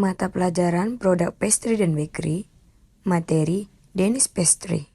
Mata pelajaran Produk Pastry dan Bakery, materi Danish Pastry.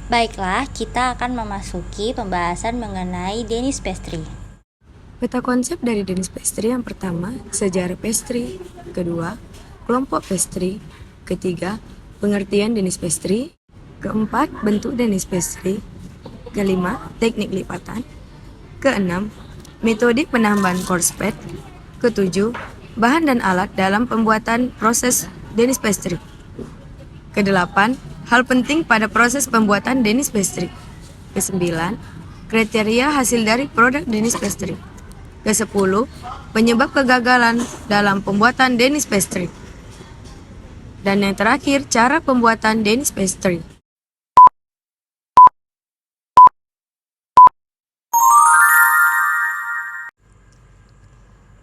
Baiklah, kita akan memasuki pembahasan mengenai Danish Pastry. Peta konsep dari Danish Pastry yang pertama, sejarah pastry. Kedua, kelompok pastry. Ketiga, pengertian Danish Pastry. Keempat, bentuk Danish Pastry. Kelima, teknik lipatan. Keenam, metode penambahan coarse fat. Ketujuh, bahan dan alat dalam pembuatan proses Danish Pastry. Kedelapan, hal penting pada proses pembuatan Danish Pastry. Kesembilan, kriteria hasil dari produk Danish Pastry. Kesepuluh, penyebab kegagalan dalam pembuatan Danish Pastry. Dan yang terakhir, cara pembuatan Danish Pastry.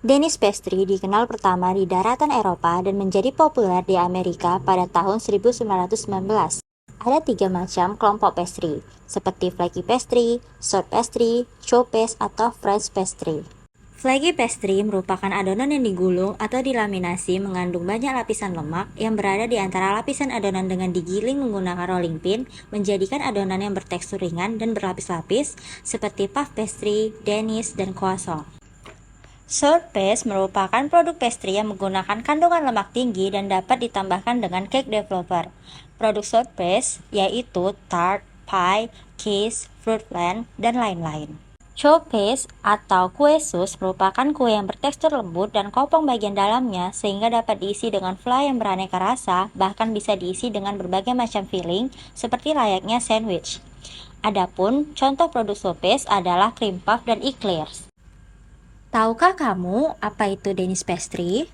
Danish Pastry dikenal pertama di daratan Eropa dan menjadi populer di Amerika pada tahun 1919. Ada 3 macam kelompok pastry, seperti flaky pastry, short pastry, chow paste, atau French pastry. Flaky pastry merupakan adonan yang digulung atau dilaminasi mengandung banyak lapisan lemak yang berada di antara lapisan adonan dengan digiling menggunakan rolling pin, menjadikan adonan yang bertekstur ringan dan berlapis-lapis seperti puff pastry, Danish, dan croissant. Short paste merupakan produk pastry yang menggunakan kandungan lemak tinggi dan dapat ditambahkan dengan cake developer. Produk short paste yaitu tart, pie, cake, fruit flan, dan lain-lain. Chow paste atau kue sus merupakan kue yang bertekstur lembut dan kopong bagian dalamnya sehingga dapat diisi dengan flan yang beraneka rasa, bahkan bisa diisi dengan berbagai macam filling seperti layaknya sandwich. Adapun contoh produk chow paste adalah cream puff dan eclairs. Tahukah kamu apa itu Danish Pastry?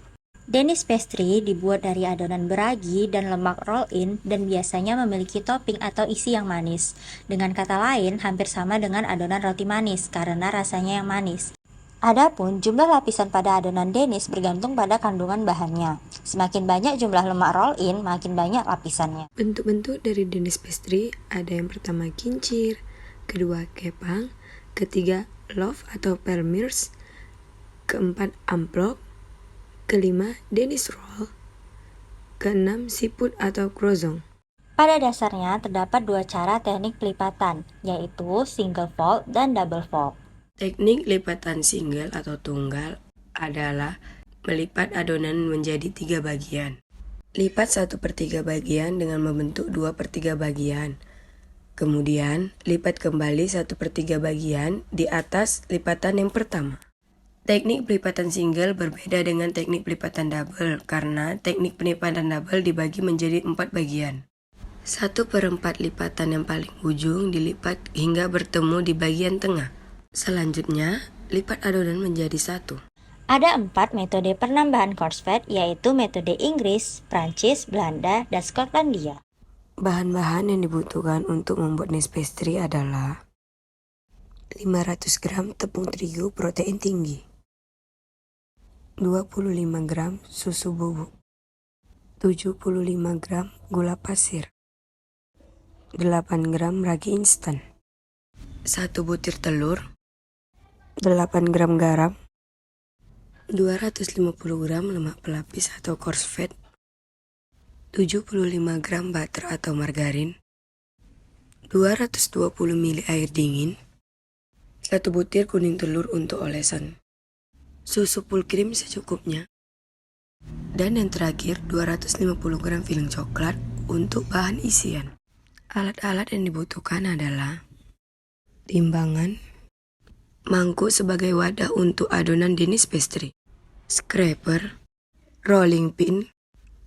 Danish Pastry dibuat dari adonan beragi dan lemak roll-in dan biasanya memiliki topping atau isi yang manis. Dengan kata lain, hampir sama dengan adonan roti manis karena rasanya yang manis. Adapun jumlah lapisan pada adonan Danish bergantung pada kandungan bahannya. Semakin banyak jumlah lemak roll-in, makin banyak lapisannya. Bentuk-bentuk dari Danish Pastry ada yang pertama kincir, kedua kepang, ketiga loaf atau pelmers, keempat amplop, kelima Danish roll, keenam siput atau croissant. Pada dasarnya terdapat 2 cara teknik pelipatan, yaitu single fold dan double fold. Teknik lipatan single atau tunggal adalah melipat adonan menjadi 3 bagian. Lipat 1/3 bagian dengan membentuk 2/3 bagian. Kemudian, lipat kembali 1/3 bagian di atas lipatan yang pertama. Teknik pelipatan single berbeda dengan teknik pelipatan double karena teknik pelipatan double dibagi menjadi 4 bagian. 1/4 lipatan yang paling ujung dilipat hingga bertemu di bagian tengah. Selanjutnya, lipat adonan menjadi 1. Ada 4 metode penambahan coarse fat, yaitu metode Inggris, Prancis, Belanda, dan Skotlandia. Bahan-bahan yang dibutuhkan untuk membuat Danish Pastry adalah 500 gram tepung terigu protein tinggi, 25 gram susu bubuk, 75 gram gula pasir, 8 gram ragi instan, 1 butir telur, 8 gram garam, 250 gram lemak pelapis atau coarse fat, 75 gram butter atau margarin, 220 ml air dingin, 1 butir kuning telur untuk olesan, susu full cream secukupnya, Dan yang terakhir 250 gram filling coklat untuk bahan isian. Alat-alat yang dibutuhkan adalah timbangan, mangkuk sebagai wadah untuk adonan Danish pastry, scraper, rolling pin,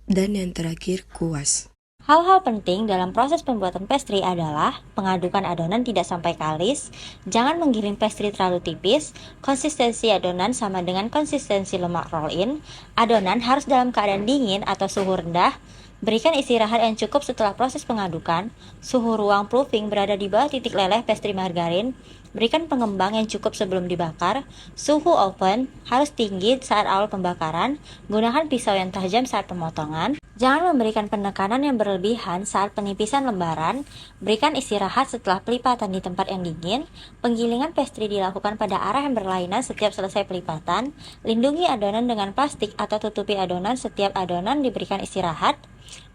dan yang terakhir kuas. Hal-hal penting dalam proses pembuatan pastry adalah pengadukan adonan tidak sampai kalis, jangan menggiling pastry terlalu tipis, konsistensi adonan sama dengan konsistensi lemak roll-in, adonan harus dalam keadaan dingin atau suhu rendah, berikan istirahat yang cukup setelah proses pengadukan, suhu ruang proofing berada di bawah titik leleh pastry margarin, berikan pengembang yang cukup sebelum dibakar, suhu oven harus tinggi saat awal pembakaran, gunakan pisau yang tajam saat pemotongan, jangan memberikan penekanan yang berlebihan saat penipisan lembaran, berikan istirahat setelah pelipatan di tempat yang dingin, penggilingan pastry dilakukan pada arah yang berlainan setiap selesai pelipatan, lindungi adonan dengan plastik atau tutupi adonan setiap adonan diberikan istirahat,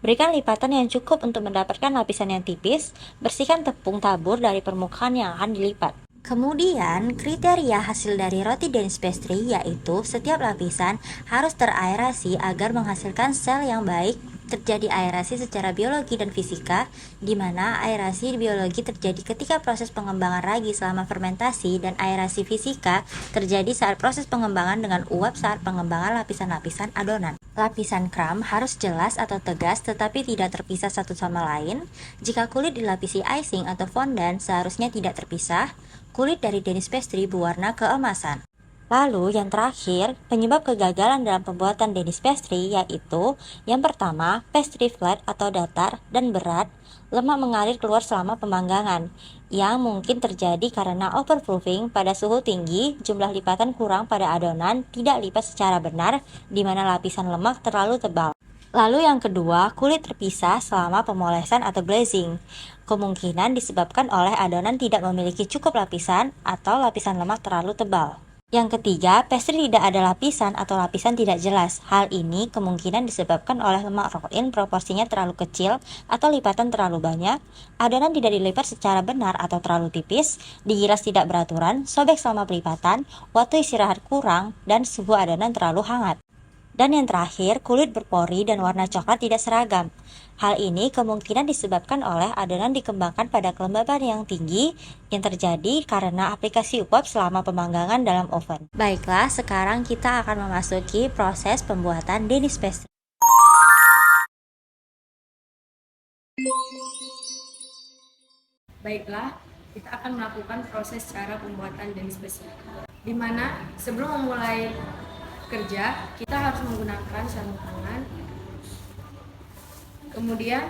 berikan lipatan yang cukup untuk mendapatkan lapisan yang tipis, bersihkan tepung tabur dari permukaan yang akan dilipat. Kemudian, kriteria hasil dari roti Danish pastry yaitu setiap lapisan harus teraerasi agar menghasilkan sel yang baik. Terjadi aerasi secara biologi dan fisika, di mana aerasi biologi terjadi ketika proses pengembangan ragi selama fermentasi dan aerasi fisika terjadi saat proses pengembangan dengan uap saat pengembangan lapisan-lapisan adonan. Lapisan kram harus jelas atau tegas tetapi tidak terpisah satu sama lain. Jika kulit dilapisi icing atau fondant seharusnya tidak terpisah. Kulit dari Danish pastry berwarna keemasan. Lalu yang terakhir, penyebab kegagalan dalam pembuatan Danish pastry yaitu yang pertama, pastry flat atau datar dan berat, lemak mengalir keluar selama pemanggangan, yang mungkin terjadi karena overproofing pada suhu tinggi, jumlah lipatan kurang pada adonan, tidak lipat secara benar, di mana lapisan lemak terlalu tebal. Lalu yang kedua, kulit terpisah selama pemolesan atau glazing. Kemungkinan disebabkan oleh adonan tidak memiliki cukup lapisan atau lapisan lemak terlalu tebal. Yang ketiga, pastry tidak ada lapisan atau lapisan tidak jelas. Hal ini kemungkinan disebabkan oleh lemak roll-in proporsinya terlalu kecil atau lipatan terlalu banyak, adonan tidak dilipat secara benar atau terlalu tipis, digilas tidak beraturan, sobek selama pelipatan, waktu istirahat kurang, dan suhu adonan terlalu hangat. Dan yang terakhir, kulit berpori dan warna coklat tidak seragam. Hal ini kemungkinan disebabkan oleh adonan dikembangkan pada kelembaban yang tinggi yang terjadi karena aplikasi uap selama pemanggangan dalam oven. Baiklah, sekarang kita akan memasuki proses pembuatan Danish pastry. Baiklah, kita akan melakukan proses cara pembuatan Danish pastry. Di mana sebelum memulai kerja, kita harus menggunakan sarung tangan, kemudian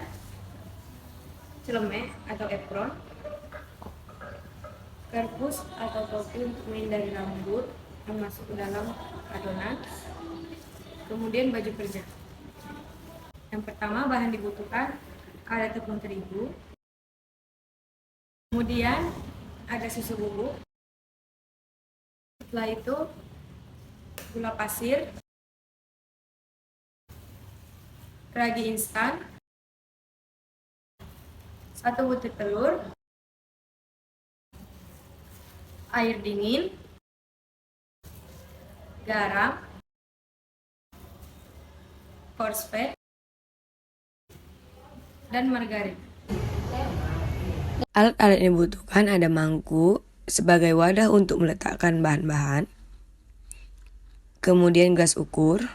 celemek atau apron, kerpus atau topi untuk menghindari rambut yang masuk ke dalam adonan, kemudian baju kerja. Yang pertama, bahan dibutuhkan ada tepung terigu, kemudian ada susu bubuk, setelah itu gula pasir, ragi instan, 1 butir telur, air dingin, garam, coarse fat, dan margarin. Alat-alat yang dibutuhkan ada mangkuk sebagai wadah untuk meletakkan bahan-bahan, kemudian gelas ukur,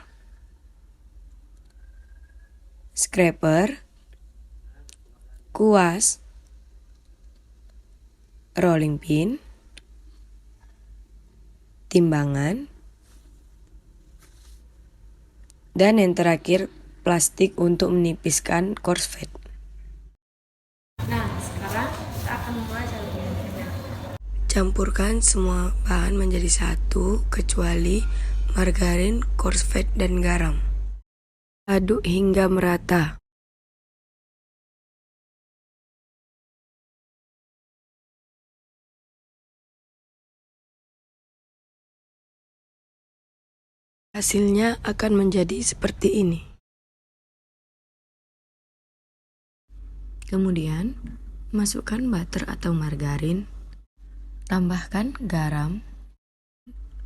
scraper, kuas, rolling pin, timbangan, dan yang terakhir plastik untuk menipiskan coarse fat. Nah, sekarang kita akan memulai cara pembuatannya. Campurkan semua bahan menjadi satu kecuali margarin, coarse fat, dan garam. Aduk hingga merata. Hasilnya akan menjadi seperti ini. Kemudian, masukkan butter atau margarin, tambahkan garam,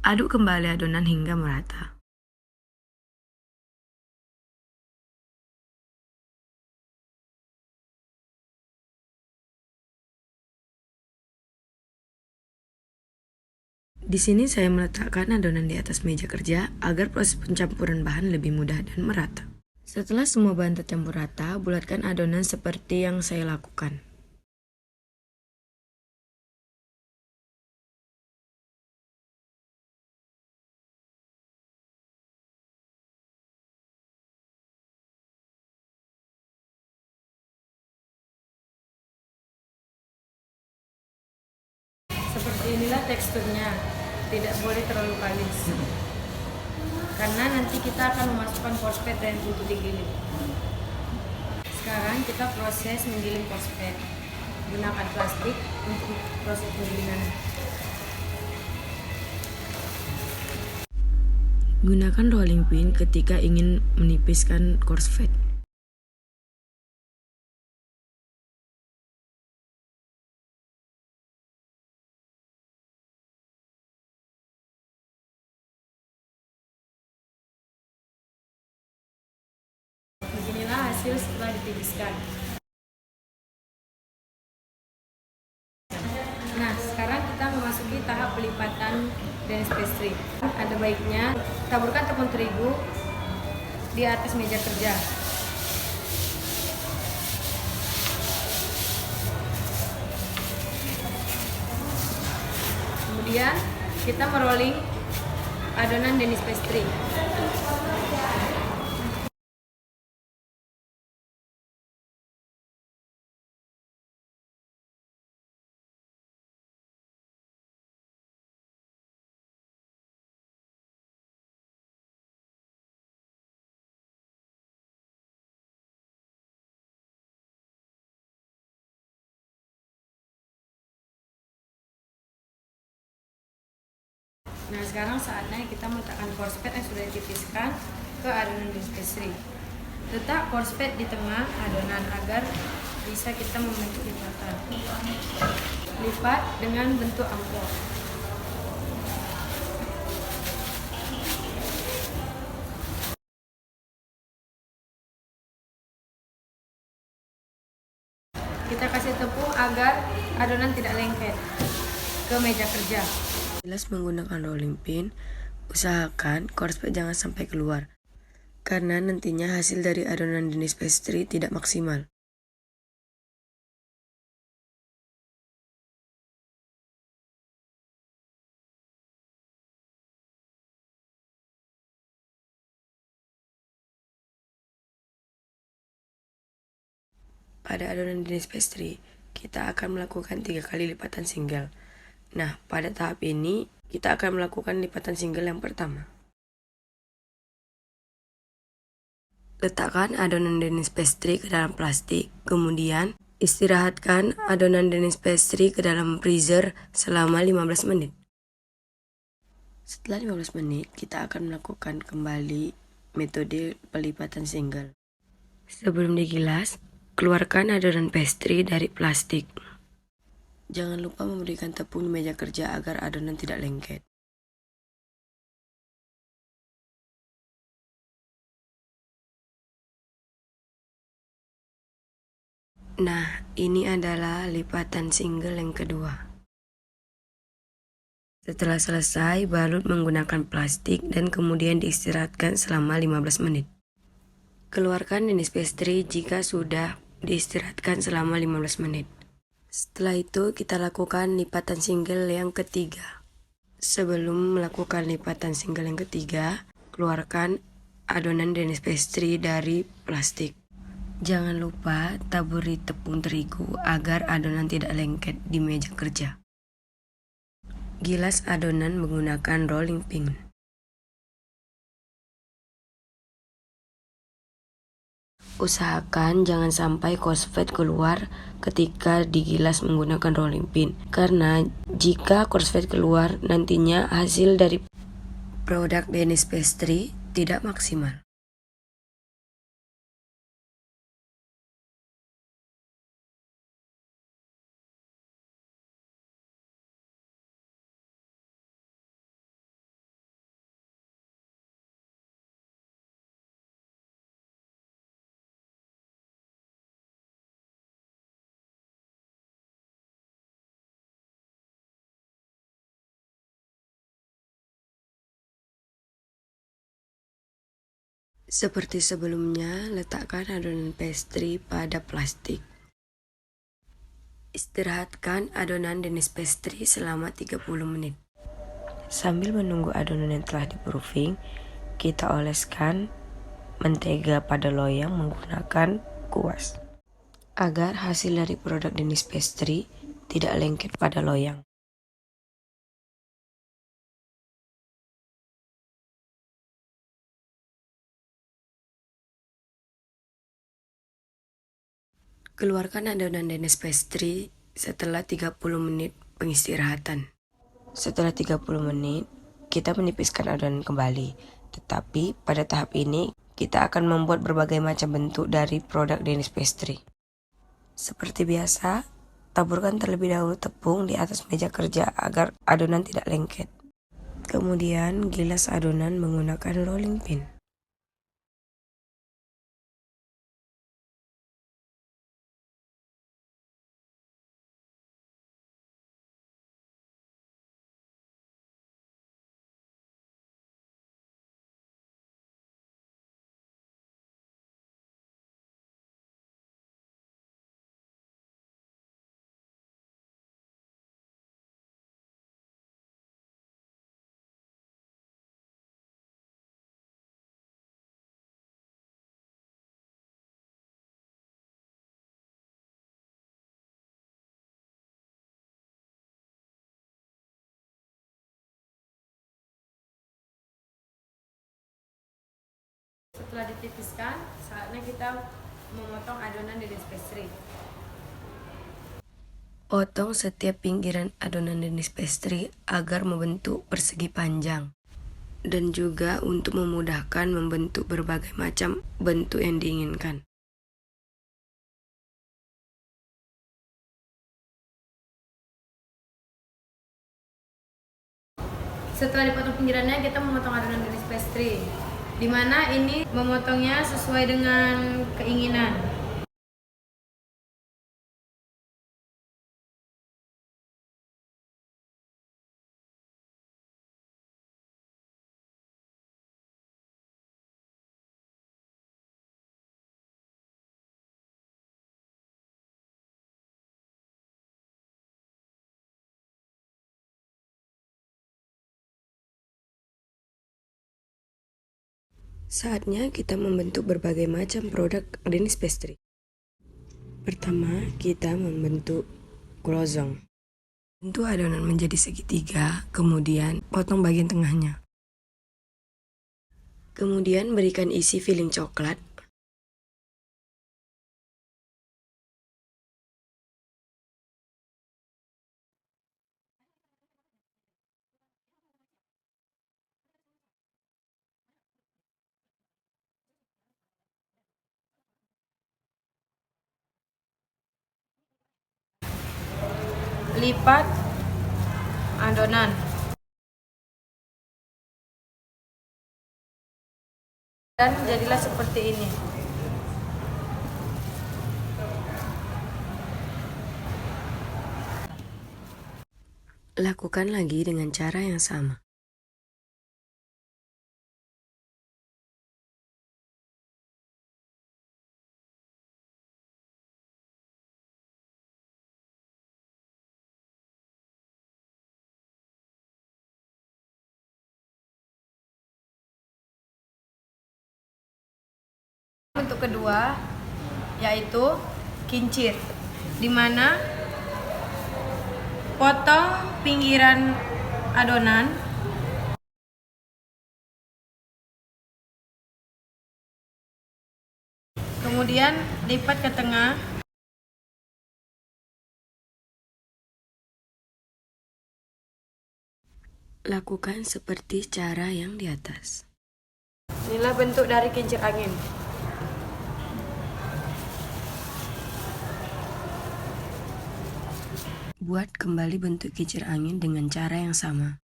aduk kembali adonan hingga merata. Di sini saya meletakkan adonan di atas meja kerja agar proses pencampuran bahan lebih mudah dan merata. Setelah semua bahan tercampur rata, bulatkan adonan seperti yang saya lakukan. Seperti inilah teksturnya, tidak boleh terlalu kalis. Karena nanti kita akan memasukkan fosfat dan untuk digiling. Sekarang kita proses menggiling fosfat. Gunakan plastik untuk proses penggilingan. Gunakan rolling pin ketika ingin menipiskan fosfat. Beginilah hasil setelah ditipiskan. Nah, sekarang kita memasuki tahap pelipatan Danish pastry. Ada baiknya taburkan tepung terigu di atas meja kerja. Kemudian kita merolling adonan Danish pastry. Nah, sekarang saatnya kita meletakkan fosfat yang sudah ditipiskan ke adonan Danish pastry. Letak fosfat di tengah adonan agar bisa kita membentuk lipatan. Lipat dengan bentuk amplop. Kita kasih tepung agar adonan tidak lengket ke meja kerja. Jelas menggunakan rolling pin, usahakan fosfat jangan sampai keluar, karena nantinya hasil dari adonan Danish pastry tidak maksimal. Pada adonan Danish pastry, kita akan melakukan 3 kali lipatan single. Nah, pada tahap ini, kita akan melakukan lipatan single yang pertama. Letakkan adonan Danish pastry ke dalam plastik, kemudian istirahatkan adonan Danish pastry ke dalam freezer selama 15 menit. Setelah 15 menit, kita akan melakukan kembali metode pelipatan single. Sebelum digilas, keluarkan adonan pastry dari plastik. Jangan lupa memberikan tepung di meja kerja agar adonan tidak lengket. Nah, ini adalah lipatan single yang kedua. Setelah selesai, balut menggunakan plastik dan kemudian diistirahatkan selama 15 menit. Keluarkan Danish pastry jika sudah diistirahatkan selama 15 menit. Setelah itu, kita lakukan lipatan single yang ketiga. Sebelum melakukan lipatan single yang ketiga, keluarkan adonan Danish pastry dari plastik. Jangan lupa taburi tepung terigu agar adonan tidak lengket di meja kerja. Gilas adonan menggunakan rolling pin. Usahakan jangan sampai fosfat keluar ketika digilas menggunakan rolling pin, karena jika fosfat keluar nantinya hasil dari produk Danish pastry tidak maksimal. Seperti sebelumnya, letakkan adonan pastry pada plastik. Istirahatkan adonan Danish pastry selama 30 menit. Sambil menunggu adonan yang telah di-proofing, kita oleskan mentega pada loyang menggunakan kuas, agar hasil dari produk Danish pastry tidak lengket pada loyang. Keluarkan adonan Danish pastry setelah 30 menit pengistirahatan. Setelah 30 menit, kita menipiskan adonan kembali. Tetapi pada tahap ini, kita akan membuat berbagai macam bentuk dari produk Danish pastry. Seperti biasa, taburkan terlebih dahulu tepung di atas meja kerja agar adonan tidak lengket. Kemudian, gilas adonan menggunakan rolling pin. Setelah ditipiskan, saatnya kita memotong adonan Danish pastry. Potong setiap pinggiran adonan Danish pastry agar membentuk persegi panjang. Dan juga untuk memudahkan membentuk berbagai macam bentuk yang diinginkan. Setelah dipotong pinggirannya, kita memotong adonan Danish pastry, di mana ini memotongnya sesuai dengan keinginan. Saatnya kita membentuk berbagai macam produk Danish pastry. Pertama, kita membentuk croissant. Bentuk adonan menjadi segitiga, kemudian potong bagian tengahnya. Kemudian berikan isi filling coklat. Lipat adonan. Dan jadilah seperti ini. Lakukan lagi dengan cara yang sama. Bentuk kedua yaitu kincir, di mana potong pinggiran adonan, kemudian lipat ke tengah. Lakukan seperti cara yang di atas. Inilah bentuk dari kincir angin. Buat kembali bentuk kincir angin dengan cara yang sama.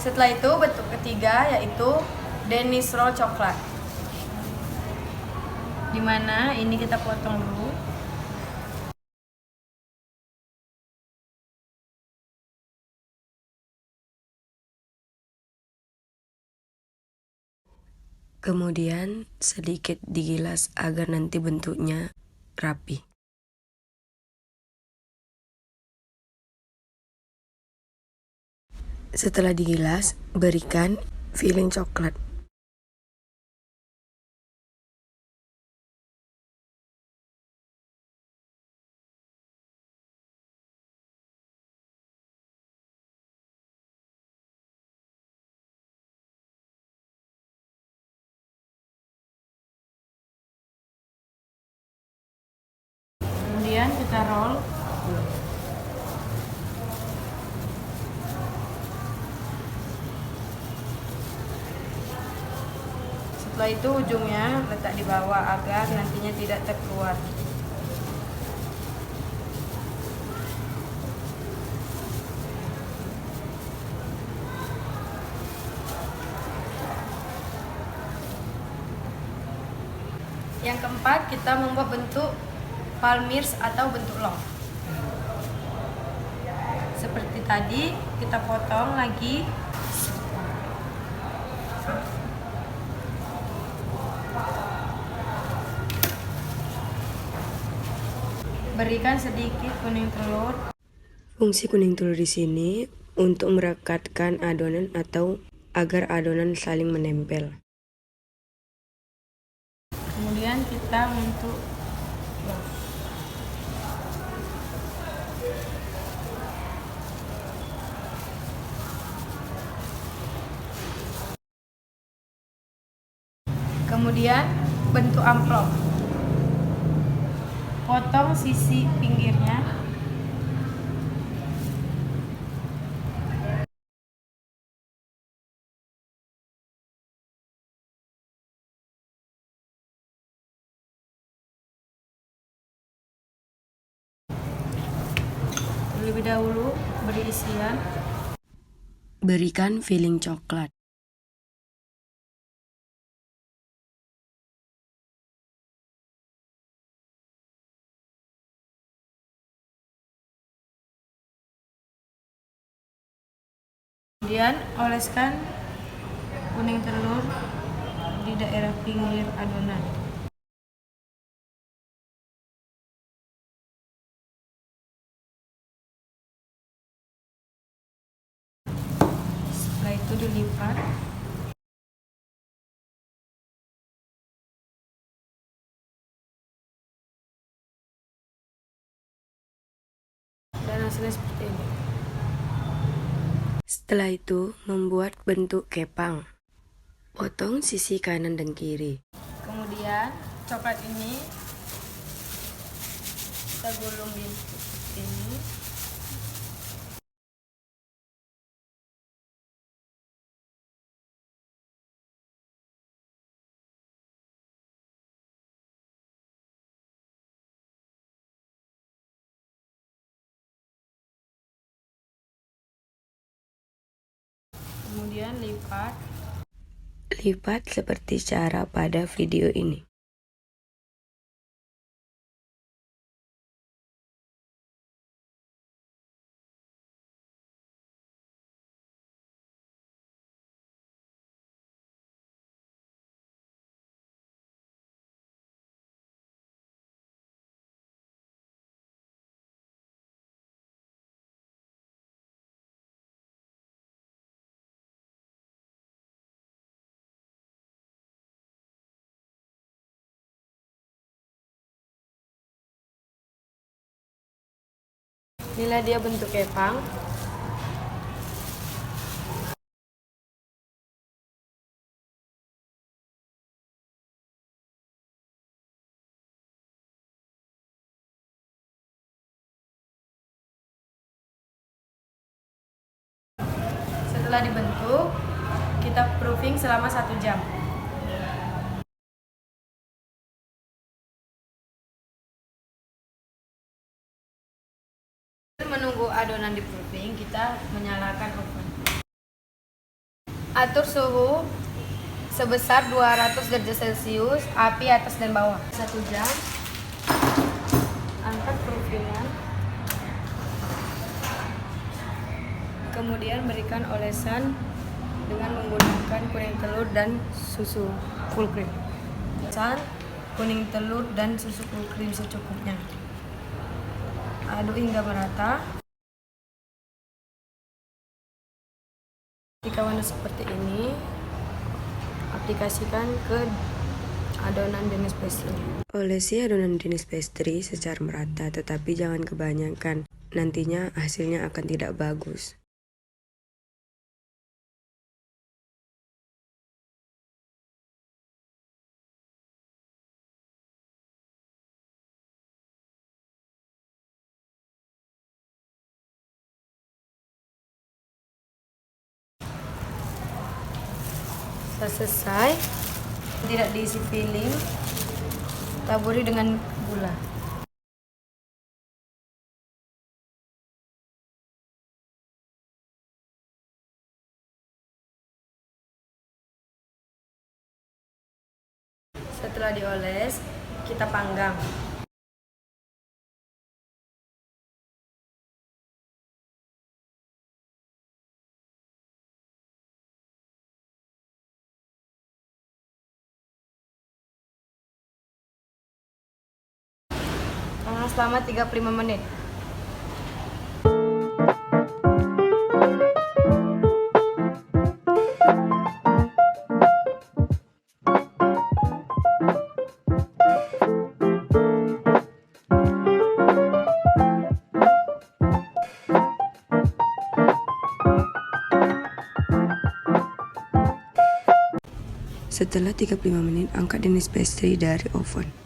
Setelah itu bentuk ketiga yaitu Danish roll coklat, dimana ini kita potong dulu. Kemudian sedikit digilas agar nanti bentuknya rapi. Setelah digilas, berikan filling coklat. Kemudian kita roll. Setelah itu ujungnya letak di bawah agar nantinya tidak terkeluar. Yang keempat, kita membuat bentuk palmirs atau bentuk long. Seperti tadi, kita potong lagi. Berikan sedikit kuning telur. Fungsi kuning telur di sini untuk merekatkan adonan atau agar adonan saling menempel. Kemudian kita bentuk kemudian bentuk amplop. Potong sisi pinggirnya. Terlebih dahulu beri isian. Berikan filling coklat. Kemudian oleskan kuning telur di daerah pinggir adonan. Setelah itu dilipat. Dan hasilnya seperti ini. Setelah itu, membuat bentuk kepang. Potong sisi kanan dan kiri. Kemudian, coklat ini kita gulung di sini. Kemudian lipat. Lipat seperti cara pada video ini. Inilah dia bentuk kepang. Setelah dibentuk, kita proofing selama 1 jam. Menunggu adonan di proofing, kita menyalakan oven. Atur suhu sebesar 200 derajat Celcius, api atas dan bawah. 1 jam. Angkat proofingnya. Kemudian berikan olesan dengan menggunakan kuning telur dan susu full cream. Kuning telur dan susu full cream secukupnya. Aduk hingga merata. Jika warna seperti ini, aplikasikan ke adonan Danish pastry. Olesi adonan Danish pastry secara merata, tetapi jangan kebanyakan. Nantinya hasilnya akan tidak bagus. Selesai, tidak diisi filling, taburi dengan gula. Setelah dioles, kita panggang. Selama 35 menit. Setelah 35 menit, angkat Danish pastry dari oven.